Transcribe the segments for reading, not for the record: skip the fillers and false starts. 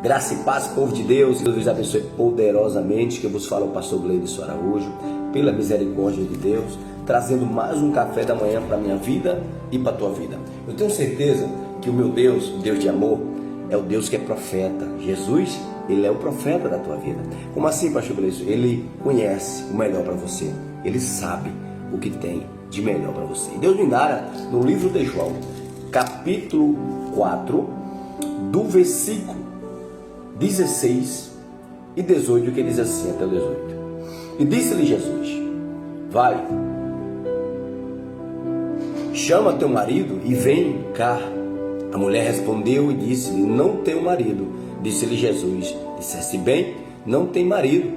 Graça e paz, povo de Deus. Deus vos abençoe poderosamente. Que eu vos falo o pastor Gleidson Araújo, pela misericórdia de Deus, trazendo mais um café da manhã para a minha vida e para a tua vida. Eu tenho certeza que o meu Deus, o Deus de amor, é o Deus que é profeta. Jesus, ele é o profeta da tua vida. Como assim, pastor Gleidson? Ele conhece o melhor para você. Ele sabe o que tem de melhor para você. E Deus me dá no livro de João, capítulo 4, do versículo 16 e 18, que diz assim, até o 18. E disse-lhe Jesus: vai, chama teu marido e vem cá. A mulher respondeu e disse-lhe: não tenho marido. Disse-lhe Jesus: disseste bem, não tem marido,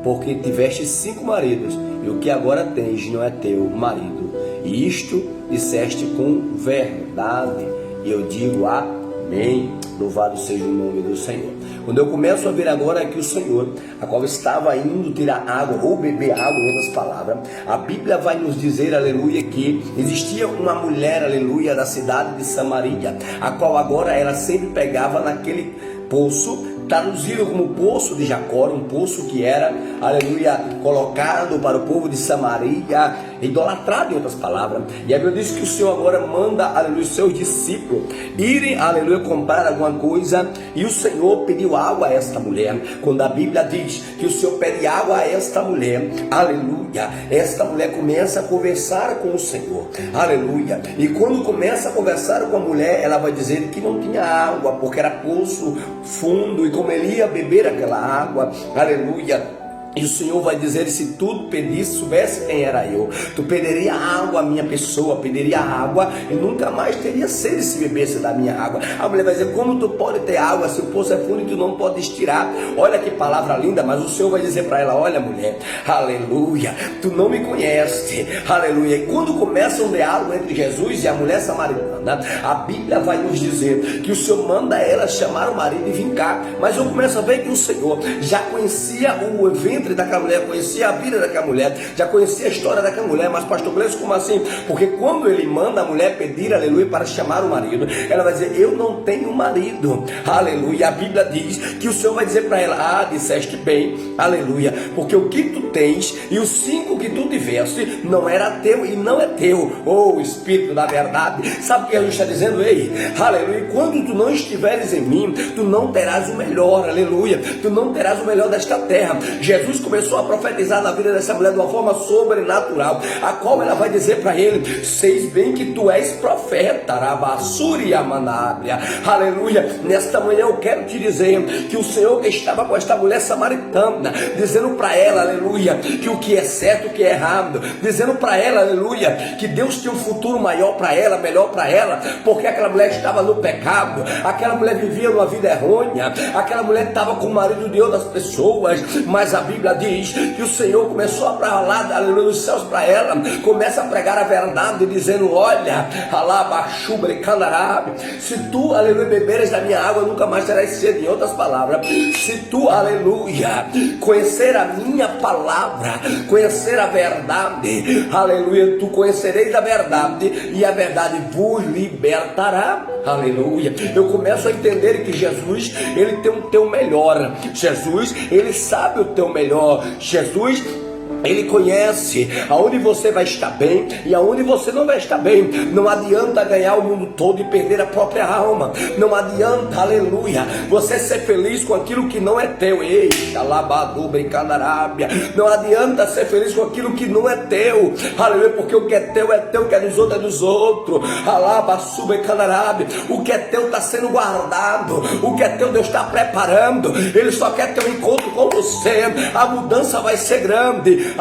porque tiveste 5 maridos, e o que agora tens não é teu marido. E isto disseste com verdade. E eu digo amém. Louvado seja o nome do Senhor. Quando eu começo a ver agora que o Senhor, a qual estava indo tirar água ou beber água, em outras palavras, a Bíblia vai nos dizer, aleluia, que existia uma mulher, aleluia, da cidade de Samaria, a qual agora ela sempre pegava naquele poço, traduzido como poço de Jacó, um poço que era, aleluia, colocado para o povo de Samaria, idolatrado, em outras palavras. E a Bíblia diz que o Senhor agora manda, aleluia, os seus discípulos irem, aleluia, comprar alguma coisa, e o Senhor pediu água a esta mulher. Quando a Bíblia diz que o Senhor pede água a esta mulher, aleluia, esta mulher começa a conversar com o Senhor, aleluia, e quando começa a conversar com a mulher, ela vai dizer que não tinha água, porque era poço fundo, e como ele ia beber aquela água, aleluia, e o Senhor vai dizer: se tu pedisse, soubesse quem era eu, tu pediria água à minha pessoa, pediria água e nunca mais teria sede se bebesse da minha água. A mulher vai dizer: como tu pode ter água se o poço é fundo e tu não podes tirar? Olha que palavra linda. Mas o Senhor vai dizer para ela: olha, mulher, aleluia, tu não me conhece, aleluia. E quando começa um diálogo entre Jesus e a mulher samaritana, a Bíblia vai nos dizer que o Senhor manda ela chamar o marido e vir cá. Mas eu começo a ver que o Senhor já conhecia o evento daquela mulher, conhecia a vida daquela mulher, já conhecia a história daquela mulher. Mas pastor Gleison, como assim? Porque quando ele manda a mulher pedir, aleluia, para chamar o marido, ela vai dizer: eu não tenho marido, aleluia. A Bíblia diz que o Senhor vai dizer para ela: disseste bem, aleluia, porque o que tu tens e os 5 que tu tiveste não era teu e não é teu. Oh, Espírito da verdade, sabe o que Jesus está dizendo? Ei, aleluia, quando tu não estiveres em mim, tu não terás o melhor, aleluia, tu não terás o melhor desta terra. Jesus começou a profetizar na vida dessa mulher de uma forma sobrenatural, a qual ela vai dizer para ele: seis bem que tu és profeta, Rabassuria Manábria, aleluia. Nesta manhã eu quero te dizer que o Senhor estava com esta mulher samaritana, dizendo para ela, aleluia, que o que é certo, o que é errado, dizendo para ela, aleluia, que Deus tem um futuro maior para ela, melhor para ela, porque aquela mulher estava no pecado, aquela mulher vivia uma vida errônea, aquela mulher estava com o marido de outras pessoas. Mas a Bíblia diz que o Senhor começou a falar, aleluia, dos céus para ela, começa a pregar a verdade, dizendo: olha, se tu, aleluia, beberes da minha água, nunca mais terás sede. Em outras palavras, se tu, aleluia, conhecer a minha palavra, conhecer a verdade, aleluia, tu conhecereis a verdade e a verdade vos libertará, aleluia. Eu começo a entender que Jesus, ele tem o teu melhor. Jesus, ele sabe o teu melhor. Jesus, ele conhece aonde você vai estar bem e aonde você não vai estar bem. Não adianta ganhar o mundo todo e perder a própria alma. Não adianta, aleluia, você ser feliz com aquilo que não é teu. Eixa, labaduba e canarábia. Não adianta ser feliz com aquilo que não é teu, aleluia, porque o que é teu, o que é dos outros é dos outros. Alabasuba e canarábia. O que é teu está sendo guardado, o que é teu Deus está preparando. Ele só quer ter um encontro com você. A mudança vai ser grande.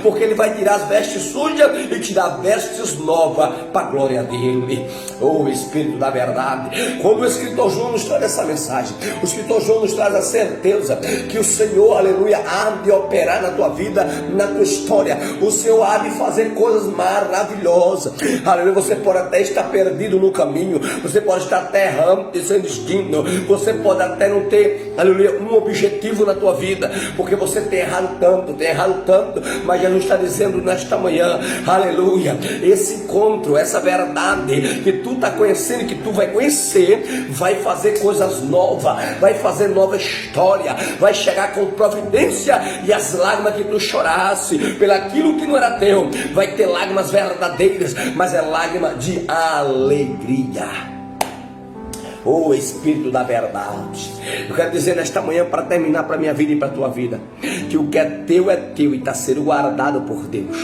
Porque ele vai tirar as vestes sujas e te dar vestes novas para a glória dele. Oh, Espírito da verdade, quando o escritor João nos traz essa mensagem, o escritor João nos traz a certeza que o Senhor, aleluia, há de operar na tua vida, na tua história. O Senhor há de fazer coisas maravilhosas, aleluia. Você pode até estar perdido no caminho, você pode estar até errante, sem destino, você pode até não ter aleluia, um objetivo na tua vida, porque você tem errado tanto, mas Jesus está dizendo nesta manhã, aleluia, esse encontro, essa verdade que tu está conhecendo, que tu vai conhecer, vai fazer coisas novas, vai fazer nova história, vai chegar com providência, e as lágrimas que tu chorasse pelaquilo que não era teu, vai ter lágrimas verdadeiras, mas é lágrima de alegria. Oh, Espírito da verdade, eu quero dizer nesta manhã, para terminar, para minha vida e para a tua vida, que o que é teu e está sendo guardado por Deus,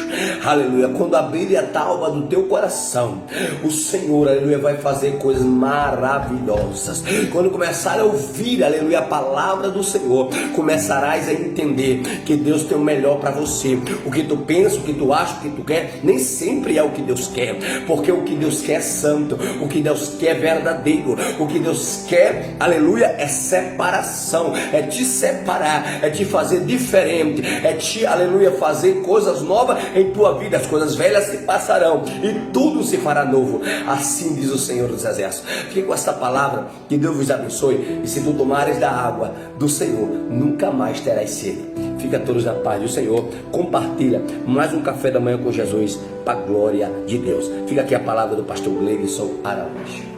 aleluia. Quando abrir a tábua do teu coração, o Senhor, aleluia, vai fazer coisas maravilhosas. Quando começar a ouvir, aleluia, a palavra do Senhor, começarás a entender que Deus tem o melhor para você. O que tu pensa, o que tu acha, o que tu quer, nem sempre é o que Deus quer, porque o que Deus quer é santo, o que Deus quer é verdadeiro. O que Deus quer, aleluia, é separação, é te separar, é te fazer diferente, é te, aleluia, fazer coisas novas em tua vida. As coisas velhas se passarão e tudo se fará novo, assim diz o Senhor dos Exércitos. Fique com essa palavra, que Deus vos abençoe, e se tu tomares da água do Senhor, nunca mais terás sede. Fica todos na paz do Senhor. Compartilha mais um café da manhã com Jesus, para a glória de Deus. Fica aqui a palavra do pastor Gleison Araújo.